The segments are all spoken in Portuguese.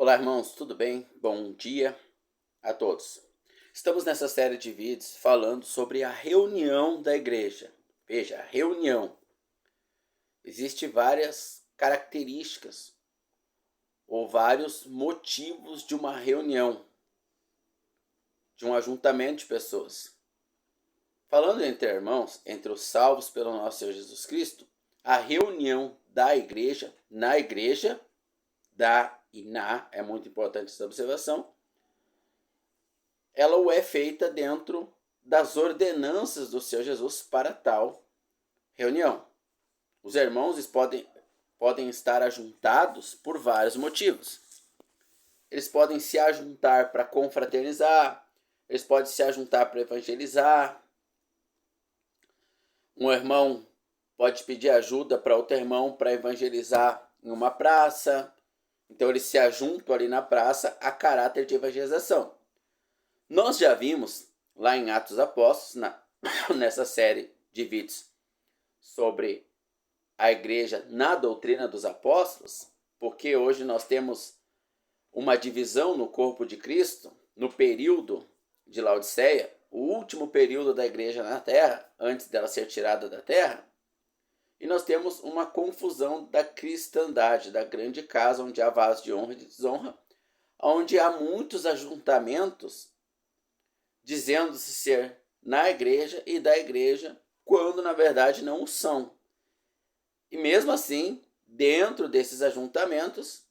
Olá, irmãos, tudo bem? Bom dia a todos. Estamos nessa série de vídeos falando sobre a reunião da igreja. Veja, a reunião. Existem várias características ou vários motivos de uma reunião, de um ajuntamento de pessoas. Falando entre irmãos, entre os salvos pelo nosso Senhor Jesus Cristo, a reunião da igreja, na igreja, é muito importante essa observação, ela é feita dentro das ordenanças do Senhor Jesus para tal reunião. Os irmãos podem estar ajuntados por vários motivos. Eles podem se ajuntar para confraternizar, eles podem se ajuntar para evangelizar. Um irmão pode pedir ajuda para outro irmão para evangelizar em uma praça. Então eles se ajuntam ali na praça a caráter de evangelização. Nós já vimos lá em Atos Apóstolos, nessa série de vídeos sobre a igreja na doutrina dos apóstolos, porque hoje nós temos uma divisão no corpo de Cristo, no período de Laodiceia, o último período da igreja na terra, antes dela ser tirada da terra, e nós temos uma confusão da cristandade, da grande casa onde há vasos de honra e de desonra, onde há muitos ajuntamentos dizendo-se ser na igreja e da igreja, quando na verdade não o são. E mesmo assim, dentro desses ajuntamentos,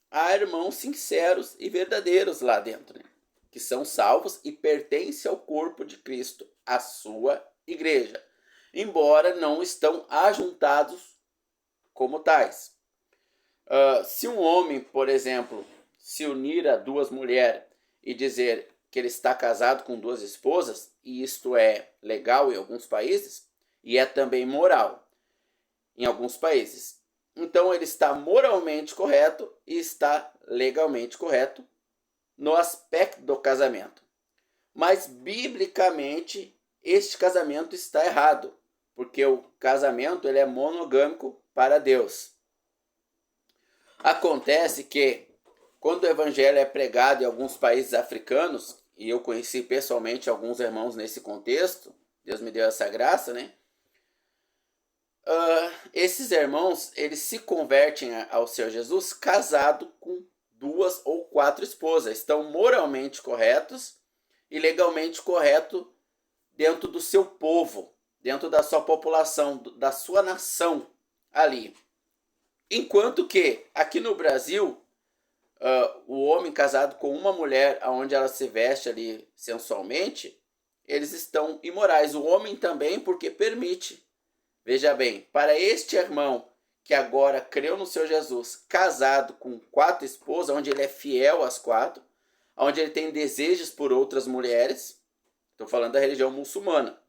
há irmãos sinceros e verdadeiros lá dentro, né? Que são salvos e pertencem ao corpo de Cristo, a sua igreja, embora não estão ajuntados como tais. Se um homem, por exemplo, se unir a duas mulheres e dizer que ele está casado com duas esposas, e isto é legal em alguns países, e é também moral em alguns países. Então ele está moralmente correto e está legalmente correto no aspecto do casamento. Mas biblicamente este casamento está errado, porque o casamento ele é monogâmico para Deus. Acontece que quando o evangelho é pregado em alguns países africanos, e eu conheci pessoalmente alguns irmãos nesse contexto, Deus me deu essa graça, né? Esses irmãos, eles se convertem ao Senhor Jesus casado com 2 ou 4 esposas. Estão moralmente corretos e legalmente corretos dentro do seu povo, dentro da sua população, da sua nação ali. Enquanto que aqui no Brasil, o homem casado com uma mulher, onde ela se veste ali sensualmente, eles estão imorais. O homem também, porque permite. Veja bem, para este irmão que agora creu no Senhor Jesus, casado com 4 esposas, onde ele é fiel às 4, onde ele tem desejos por outras mulheres, estou falando da religião muçulmana.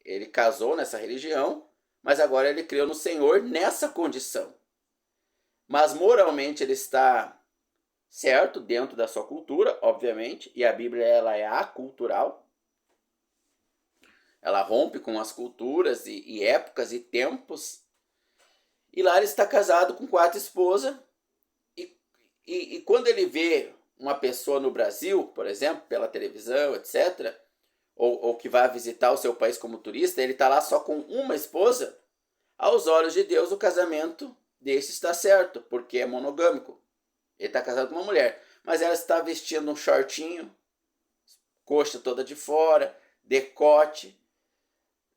Ele casou nessa religião, mas agora ele creu no Senhor nessa condição. Mas moralmente ele está certo dentro da sua cultura, obviamente, e a Bíblia ela é acultural. Ela rompe com as culturas e épocas e tempos. E lá ele está casado com 4 esposas. E quando ele vê uma pessoa no Brasil, por exemplo, pela televisão, etc., ou que vai visitar o seu país como turista, ele está lá só com uma esposa, aos olhos de Deus o casamento desse está certo, porque é monogâmico. Ele está casado com uma mulher, mas ela está vestindo um shortinho, coxa toda de fora, decote,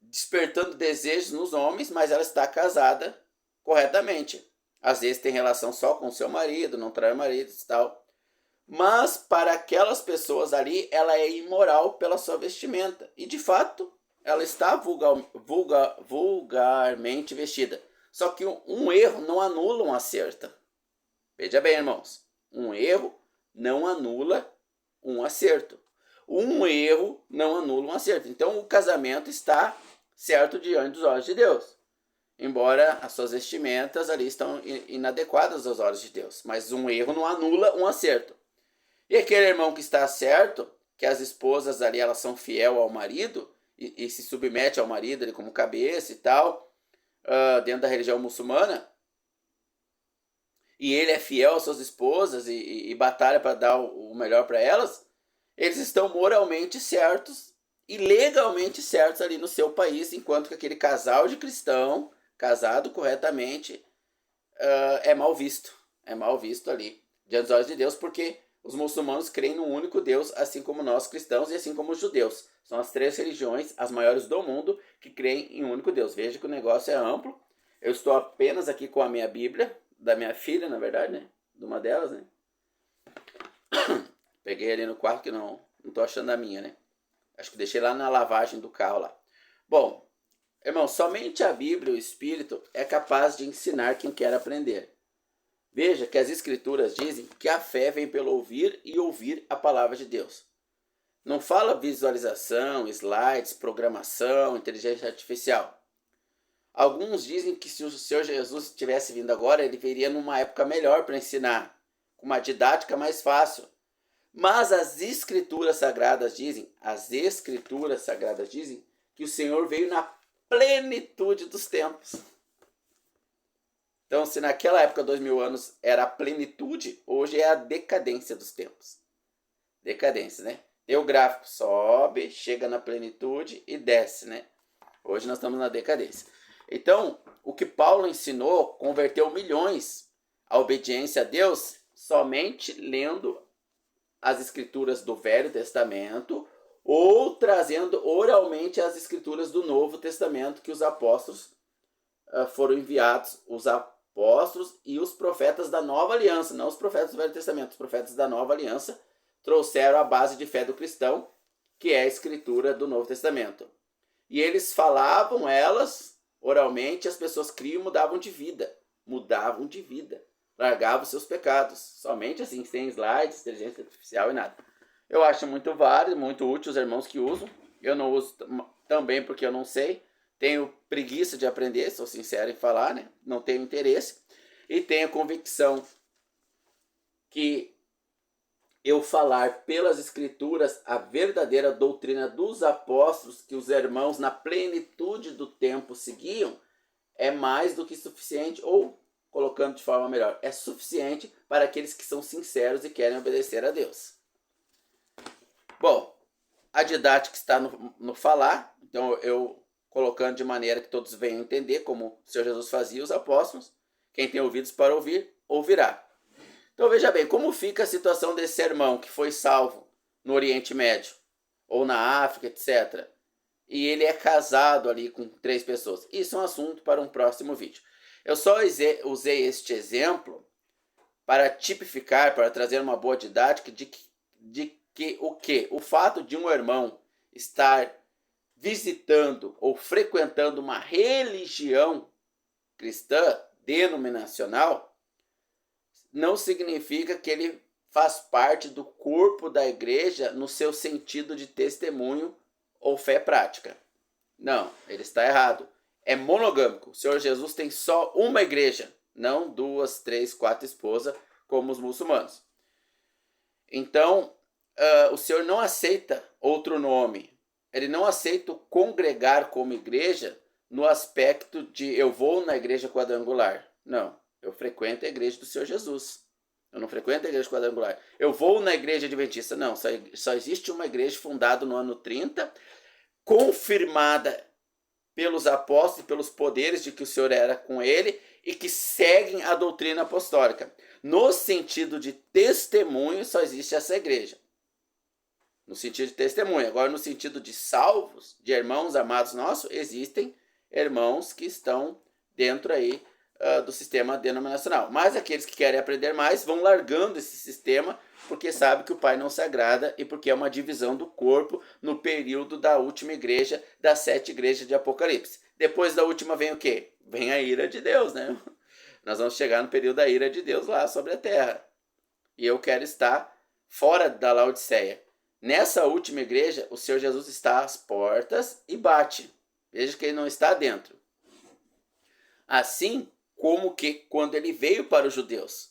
despertando desejos nos homens, mas ela está casada corretamente. Às vezes tem relação só com o seu marido, não trai o marido e tal. Mas para aquelas pessoas ali, ela é imoral pela sua vestimenta. E de fato, ela está vulgarmente vestida. Só que um erro não anula um acerto. Veja bem, irmãos. Um erro não anula um acerto. Um erro não anula um acerto. Então o casamento está certo diante dos olhos de Deus. Embora as suas vestimentas ali estão inadequadas aos olhos de Deus. Mas um erro não anula um acerto. E aquele irmão que está certo, que as esposas ali elas são fiel ao marido e se submete ao marido ali como cabeça e tal, dentro da religião muçulmana, e ele é fiel às suas esposas e batalha para dar o melhor para elas, eles estão moralmente certos e legalmente certos ali no seu país, enquanto que aquele casal de cristão, casado corretamente, é mal visto. É mal visto ali, diante dos olhos de Deus, porque os muçulmanos creem num único Deus, assim como nós cristãos e assim como os judeus. São as 3 religiões, as maiores do mundo, que creem em um único Deus. Veja que o negócio é amplo. Eu estou apenas aqui com a minha Bíblia, da minha filha, na verdade, né? De uma delas, né? Peguei ali no quarto que não tô achando a minha, né? Acho que deixei lá na lavagem do carro lá. Bom, irmão, somente a Bíblia, o Espírito, é capaz de ensinar quem quer aprender. Veja que as Escrituras dizem que a fé vem pelo ouvir e ouvir a palavra de Deus. Não fala visualização, slides, programação, inteligência artificial. Alguns dizem que se o Senhor Jesus tivesse vindo agora, ele viria numa época melhor para ensinar, com uma didática mais fácil. Mas as Escrituras Sagradas dizem, que o Senhor veio na plenitude dos tempos. Então, se naquela época, 2000 anos, era a plenitude, hoje é a decadência dos tempos. Decadência, né? Tem o gráfico, sobe, chega na plenitude e desce, né? Hoje nós estamos na decadência. Então, o que Paulo ensinou converteu milhões à obediência a Deus somente lendo as escrituras do Velho Testamento ou trazendo oralmente as escrituras do Novo Testamento que os apóstolos foram enviados, os apóstolos e os profetas da Nova Aliança, não os profetas do Velho Testamento, os profetas da Nova Aliança trouxeram a base de fé do cristão, que é a escritura do Novo Testamento. E eles falavam elas oralmente, as pessoas criam e mudavam de vida, largavam seus pecados, somente assim, sem slides, inteligência artificial e nada. Eu acho muito válido, muito útil os irmãos que usam. Eu não uso também porque eu não sei. Tenho preguiça de aprender, sou sincero em falar, né? Não tenho interesse. E tenho convicção que eu falar pelas escrituras a verdadeira doutrina dos apóstolos que os irmãos na plenitude do tempo seguiam é mais do que suficiente, ou colocando de forma melhor, é suficiente para aqueles que são sinceros e querem obedecer a Deus. Bom, a didática está no falar, então eu colocando de maneira que todos venham entender, como o Senhor Jesus fazia os apóstolos. Quem tem ouvidos para ouvir, ouvirá. Então veja bem, como fica a situação desse irmão que foi salvo no Oriente Médio, ou na África, etc. E ele é casado ali com 3 pessoas. Isso é um assunto para um próximo vídeo. Eu só usei este exemplo para tipificar, para trazer uma boa didática de que o fato de um irmão estar visitando ou frequentando uma religião cristã denominacional não significa que ele faz parte do corpo da igreja no seu sentido de testemunho ou fé prática. Não, ele está errado. É monogâmico. O Senhor Jesus tem só uma igreja, não 2, 3, 4 esposas, como os muçulmanos. Então, o Senhor não aceita outro nome. Ele não aceita o congregar como igreja no aspecto de eu vou na igreja quadrangular. Não, eu frequento a igreja do Senhor Jesus. Eu não frequento a igreja quadrangular. Eu vou na igreja adventista. Não, só existe uma igreja fundada no ano 30, confirmada pelos apóstolos e pelos poderes de que o Senhor era com ele e que seguem a doutrina apostólica. No sentido de testemunho, só existe essa igreja. No sentido de testemunho. Agora, no sentido de salvos, de irmãos amados nossos, existem irmãos que estão dentro aí do sistema denominacional. Mas aqueles que querem aprender mais vão largando esse sistema porque sabe que o Pai não se agrada e porque é uma divisão do corpo no período da última igreja, das 7 igrejas de Apocalipse. Depois da última vem o quê? Vem a ira de Deus, né? Nós vamos chegar no período da ira de Deus lá sobre a terra. E eu quero estar fora da Laodiceia. Nessa última igreja, o Senhor Jesus está às portas e bate. Veja que ele não está dentro. Assim como que quando ele veio para os judeus.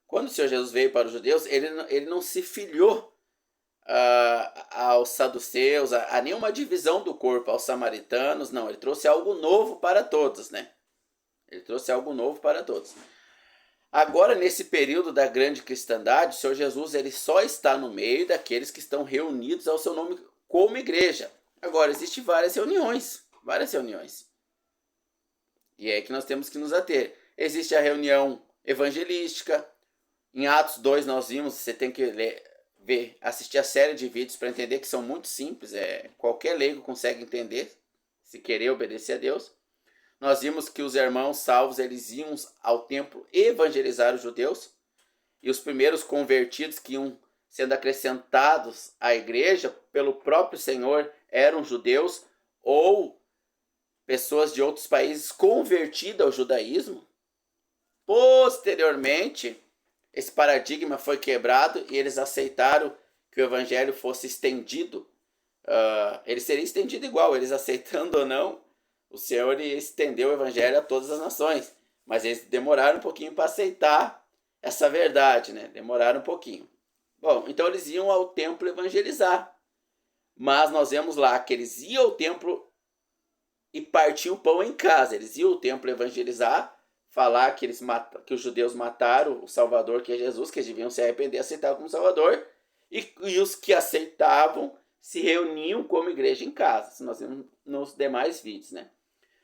Quando o Senhor Jesus veio para os judeus, ele não se filiou aos saduceus, a nenhuma divisão do corpo, aos samaritanos, não. Ele trouxe algo novo para todos, né? Ele trouxe algo novo para todos. Agora, nesse período da grande cristandade, o Senhor Jesus ele só está no meio daqueles que estão reunidos ao seu nome como igreja. Agora, existem várias reuniões. E é aí que nós temos que nos ater. Existe a reunião evangelística. Em Atos 2 nós vimos, você tem que assistir a série de vídeos para entender que são muito simples. Qualquer leigo consegue entender, se querer obedecer a Deus. Nós vimos que os irmãos salvos, eles iam ao templo evangelizar os judeus. E os primeiros convertidos que iam sendo acrescentados à igreja pelo próprio Senhor eram judeus ou pessoas de outros países convertidas ao judaísmo. Posteriormente, esse paradigma foi quebrado e eles aceitaram que o evangelho fosse estendido. Ele seria estendido igual, eles aceitando ou não, o Senhor estendeu o evangelho a todas as nações. Mas eles demoraram um pouquinho para aceitar essa verdade, né? Demoraram um pouquinho. Bom, então eles iam ao templo evangelizar. Mas nós vemos lá que eles iam ao templo e partiam o pão em casa. Eles iam ao templo evangelizar, falar que os judeus mataram o Salvador, que é Jesus, que eles deviam se arrepender e aceitar como Salvador. E os que aceitavam se reuniam como igreja em casa. Isso nós vemos nos demais vídeos, né?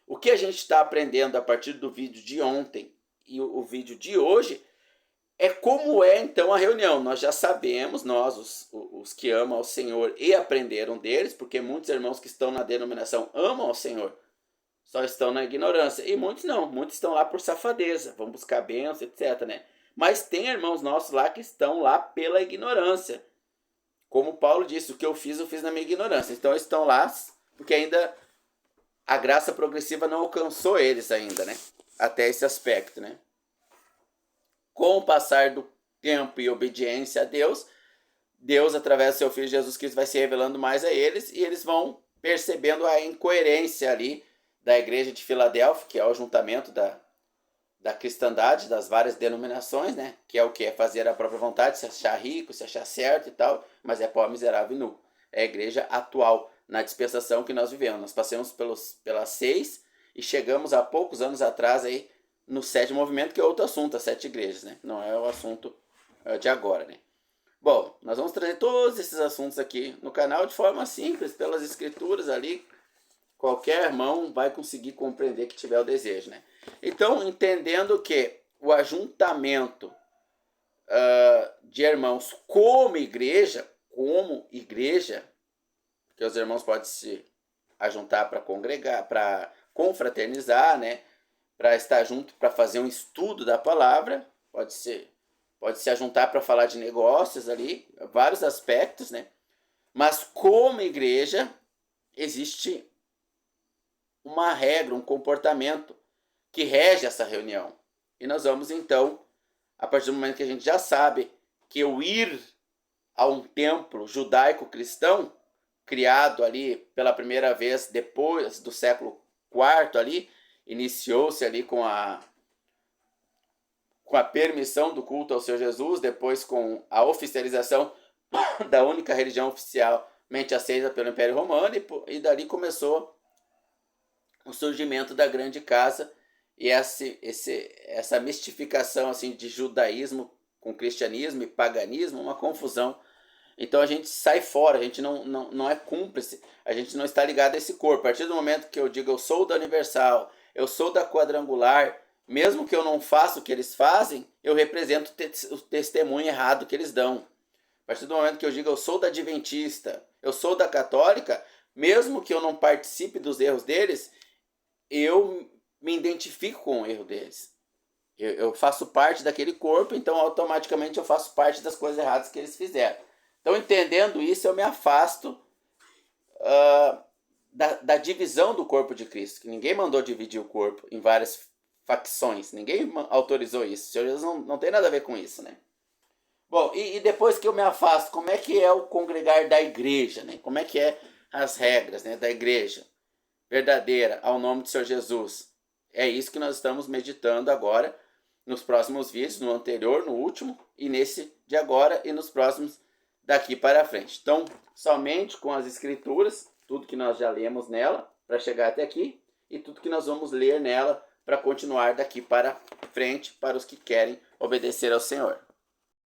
O que a gente está aprendendo a partir do vídeo de ontem e o vídeo de hoje é como é então a reunião. Nós já sabemos, nós os que amam ao Senhor e aprenderam deles, porque muitos irmãos que estão na denominação amam ao Senhor, só estão na ignorância. E muitos não, muitos estão lá por safadeza, vão buscar bênção, etc, né? Mas tem irmãos nossos lá que estão lá pela ignorância. Como Paulo disse, o que eu fiz na minha ignorância. Então eles estão lá porque ainda a graça progressiva não alcançou eles ainda, né? Até esse aspecto, né? Com o passar do tempo e obediência a Deus, Deus, através do seu Filho Jesus Cristo, vai se revelando mais a eles e eles vão percebendo a incoerência ali da igreja de Filadélfia, que é o ajuntamento da cristandade, das várias denominações, né? Que é o que? É fazer a própria vontade, se achar rico, se achar certo e tal, mas é pobre, miserável e nu. É a igreja atual, na dispensação que nós vivemos. Nós passamos pelas 6 e chegamos há poucos anos atrás aí no 7º movimento, que é outro assunto, as 7 igrejas, né? Não é o assunto de agora, né? Bom, nós vamos trazer todos esses assuntos aqui no canal de forma simples, pelas escrituras ali. Qualquer irmão vai conseguir compreender que tiver o desejo, né? Então, entendendo que o ajuntamento de irmãos como igreja, que os irmãos podem se ajuntar para congregar, para confraternizar, né? Para estar junto, para fazer um estudo da palavra, pode se ajuntar para falar de negócios ali, vários aspectos, né? Mas como igreja, existe uma regra, um comportamento que rege essa reunião. E nós vamos então, a partir do momento que a gente já sabe que o ir a um templo judaico-cristão, criado ali pela primeira vez depois do século IV ali, iniciou-se ali com a permissão do culto ao Senhor Jesus, depois com a oficialização da única religião oficialmente aceita pelo Império Romano, e dali começou o surgimento da grande casa e essa mistificação assim, de judaísmo com cristianismo e paganismo, uma confusão. Então a gente sai fora, a gente não é cúmplice, a gente não está ligado a esse corpo. A partir do momento que eu digo eu sou da Universal, eu sou da Quadrangular, mesmo que eu não faça o que eles fazem, eu represento o testemunho errado que eles dão. A partir do momento que eu digo eu sou da Adventista, eu sou da Católica, mesmo que eu não participe dos erros deles, eu me identifico com o erro deles. Eu faço parte daquele corpo, então automaticamente eu faço parte das coisas erradas que eles fizeram. Então, entendendo isso, eu me afasto da divisão do corpo de Cristo, que ninguém mandou dividir o corpo em várias facções, ninguém autorizou isso. O Senhor Jesus não tem nada a ver com isso, né? Bom, e depois que eu me afasto, como é que é o congregar da igreja, né? Como é que é as regras, né, da igreja verdadeira ao nome do Senhor Jesus? É isso que nós estamos meditando agora nos próximos vídeos, no anterior, no último, e nesse de agora e nos próximos daqui para frente. Então, somente com as escrituras, tudo que nós já lemos nela para chegar até aqui, e tudo que nós vamos ler nela para continuar daqui para frente para os que querem obedecer ao Senhor.